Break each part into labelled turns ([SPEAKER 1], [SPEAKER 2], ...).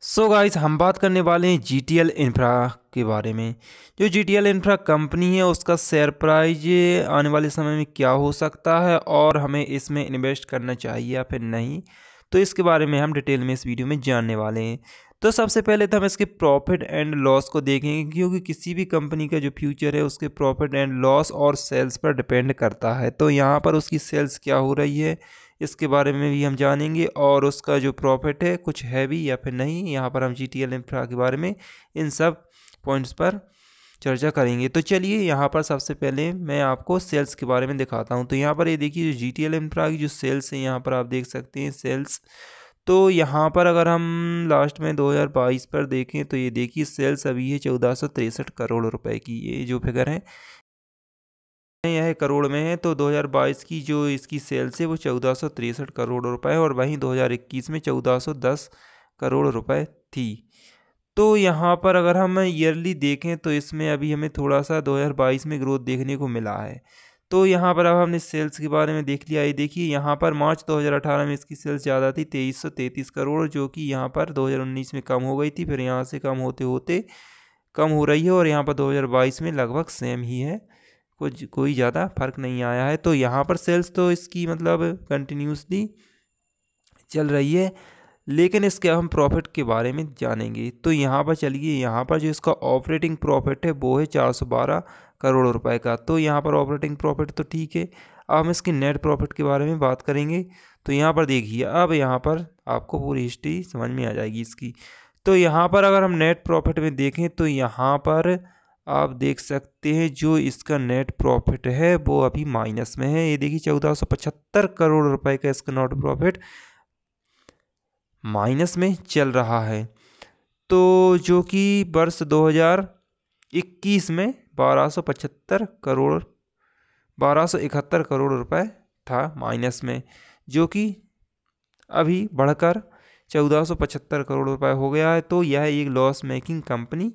[SPEAKER 1] So guys हम बात करने वाले हैं जीटीएल इंफ्रा के बारे में। जो जीटीएल इंफ्रा कंपनी है उसका शेयर प्राइस आने वाले समय में क्या हो सकता है और हमें इसमें इन्वेस्ट करना चाहिए या फिर नहीं, तो इसके बारे में हम डिटेल में इस वीडियो में जानने वाले हैं। तो सबसे पहले तो हम इसके प्रॉफिट एंड लॉस को देखेंगे, क्योंकि किसी भी कंपनी का जो फ्यूचर है उसके प्रॉफिट एंड लॉस और सेल्स पर डिपेंड करता है। तो यहाँ पर उसकी सेल्स क्या हो रही है इसके बारे में भी हम जानेंगे, और उसका जो प्रॉफिट है कुछ है भी या फिर नहीं। यहाँ पर हम जीटीएल इंफ्रा के बारे में इन सब पॉइंट्स पर चर्चा करेंगे। तो चलिए यहाँ पर सबसे पहले मैं आपको सेल्स के बारे में दिखाता हूँ। तो यहाँ पर ये देखिए जो जीटीएल इंफ्रा की जो सेल्स है, यहाँ पर आप देख सकते हैं सेल्स। तो यहाँ पर अगर हम लास्ट में 2022 पर देखें तो ये देखिए सेल्स अभी है 1463 करोड़ रुपए की। ये जो फिगर है यह करोड़ में है। तो 2022 की जो इसकी सेल्स है वो 1463 करोड़ रुपए है, और वहीं 2021 में 1410 करोड़ रुपए थी। तो यहाँ पर अगर हम ईयरली देखें तो इसमें अभी हमें थोड़ा सा 2022 में ग्रोथ देखने को मिला है। तो यहाँ पर अब हमने सेल्स के बारे में देख लिया। ये देखिए यहाँ पर मार्च 2018 में इसकी सेल्स ज़्यादा थी 2333 करोड़, जो कि यहाँ पर 2019 में कम हो गई थी, फिर यहाँ से कम होते होते कम हो रही है, और यहाँ पर 2022 में लगभग सेम ही है, कुछ कोई ज़्यादा फर्क नहीं आया है। तो यहाँ पर सेल्स तो इसकी मतलब कंटिन्यूसली चल रही है, लेकिन इसके हम प्रॉफिट के बारे में जानेंगे। तो यहाँ पर चलिए, यहाँ पर जो इसका ऑपरेटिंग प्रॉफिट है वो है 412 करोड़ रुपए का। तो यहाँ पर ऑपरेटिंग प्रॉफिट तो ठीक है। अब हम इसकी नेट प्रॉफिट के बारे में बात करेंगे। तो यहाँ पर देखिए, अब यहाँ पर आपको पूरी हिस्ट्री समझ में आ जाएगी इसकी। तो यहाँ पर अगर हम नेट प्रॉफिट में देखें तो यहाँ पर आप देख सकते हैं जो इसका नेट प्रॉफिट है वो अभी माइनस में है। ये देखिए 1475 करोड़ रुपए का इसका नेट प्रॉफिट माइनस में चल रहा है। तो जो कि वर्ष 2021 में 1271 करोड़ रुपए था माइनस में, जो कि अभी बढ़कर 1475 करोड़ रुपए हो गया है। तो यह एक लॉस मेकिंग कंपनी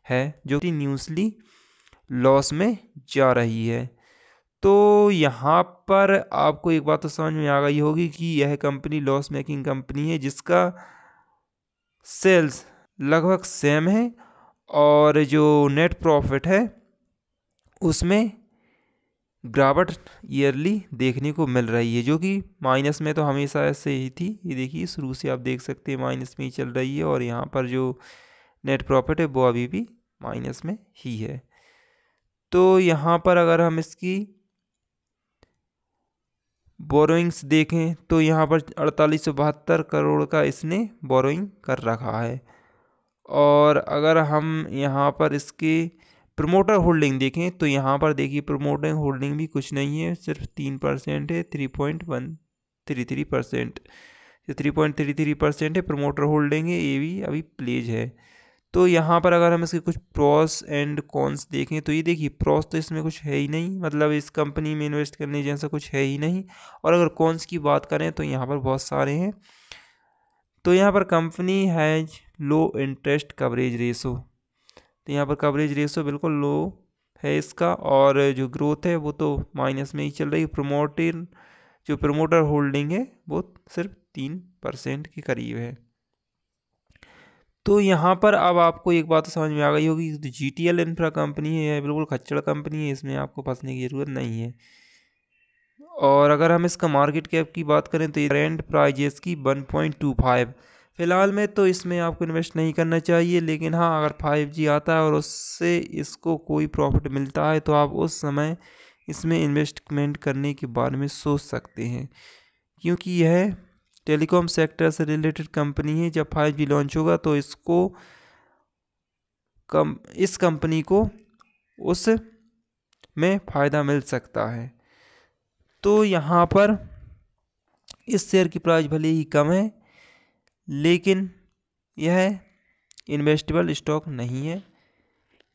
[SPEAKER 1] है जो कि न्यूज़ली लॉस में जा रही है। तो यहाँ पर आपको एक बात तो समझ में आ गई होगी कि यह कंपनी लॉस मेकिंग कंपनी है जिसका सेल्स लगभग सेम है, और जो नेट प्रॉफिट है उसमें गिरावट ईयरली देखने को मिल रही है, जो कि माइनस में तो हमेशा ऐसे ही थी। ये देखिए शुरू से आप देख सकते हैं माइनस में ही चल रही है, और यहाँ पर जो नेट प्रॉफिट है वो अभी भी माइनस में ही है। तो यहाँ पर अगर हम इसकी बोरोइंग्स देखें तो यहाँ पर 4872 करोड़ का इसने बोरोइंग कर रखा है। और अगर हम यहाँ पर इसके प्रमोटर होल्डिंग देखें तो यहाँ पर देखिए प्रमोटर होल्डिंग भी कुछ नहीं है, सिर्फ 3% है, 3.133%। 3.33% है प्रमोटर होल्डिंग है, ये भी अभी प्लेज है। तो यहाँ पर अगर हम इसके कुछ प्रॉस एंड कॉन्स देखें तो ये देखिए प्रॉस तो इसमें कुछ है ही नहीं, मतलब इस कंपनी में इन्वेस्ट करने जैसा कुछ है ही नहीं। और अगर कॉन्स की बात करें तो यहाँ पर बहुत सारे हैं। तो यहाँ पर company has low interest coverage ratio, तो यहाँ पर कवरेज रेशो बिल्कुल लो है इसका, और जो ग्रोथ है वो तो माइनस में ही चल रही है। जो प्रमोटर होल्डिंग है वो सिर्फ 3% के करीब है। तो यहाँ पर अब आपको एक बात तो समझ में आ गई होगी, तो जीटीएल इंफ्रा कंपनी है, यह बिल्कुल खच्चड़ कंपनी है, इसमें आपको फंसने की ज़रूरत नहीं है। और अगर हम इसका मार्केट कैप की बात करें तो करेंट प्राइस इसकी 1.25। फ़िलहाल में तो इसमें आपको इन्वेस्ट नहीं करना चाहिए, लेकिन हाँ अगर 5G आता है और उससे इसको कोई प्रॉफिट मिलता है तो आप उस समय इसमें इन्वेस्टमेंट करने के बारे में सोच सकते हैं, क्योंकि यह टेलीकॉम सेक्टर से रिलेटेड कंपनी है। जब 5G लॉन्च होगा तो इस कंपनी को उस में फ़ायदा मिल सकता है। तो यहाँ पर इस शेयर की प्राइस भले ही कम है, लेकिन यह इन्वेस्टेबल स्टॉक नहीं है,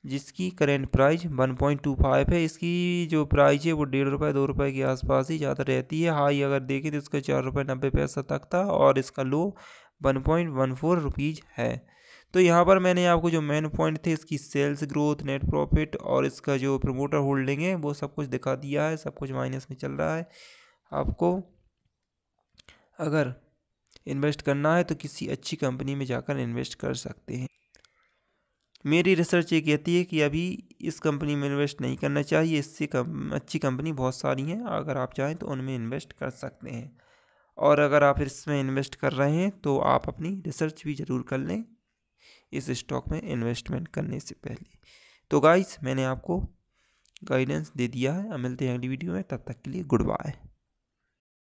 [SPEAKER 1] जिसकी करेंट प्राइस 1.25 है। इसकी जो प्राइस है वो 1.5 रुपये 2 रुपये के आसपास ही ज़्यादा रहती है। हाई अगर देखें तो इसका 4.90 रुपये तक था, और इसका लो 1.14 रुपीज़ है। तो यहाँ पर मैंने आपको जो मेन पॉइंट थे इसकी सेल्स ग्रोथ, नेट प्रॉफिट और इसका जो प्रमोटर होल्डिंग है वो सब कुछ दिखा दिया है। सब कुछ माइनस में चल रहा है। आपको अगर इन्वेस्ट करना है तो किसी अच्छी कंपनी में जाकर इन्वेस्ट कर सकते हैं। मेरी रिसर्च ये कहती है कि अभी इस कंपनी में इन्वेस्ट नहीं करना चाहिए, इससे अच्छी कंपनी बहुत सारी हैं, अगर आप चाहें तो उनमें इन्वेस्ट कर सकते हैं। और अगर आप इसमें इन्वेस्ट कर रहे हैं तो आप अपनी रिसर्च भी ज़रूर कर लें इस स्टॉक में इन्वेस्टमेंट करने से पहले। तो गाइस, मैंने आपको गाइडेंस दे दिया है। अब मिलते हैं अगली वीडियो में, तब तक के लिए गुड बाय।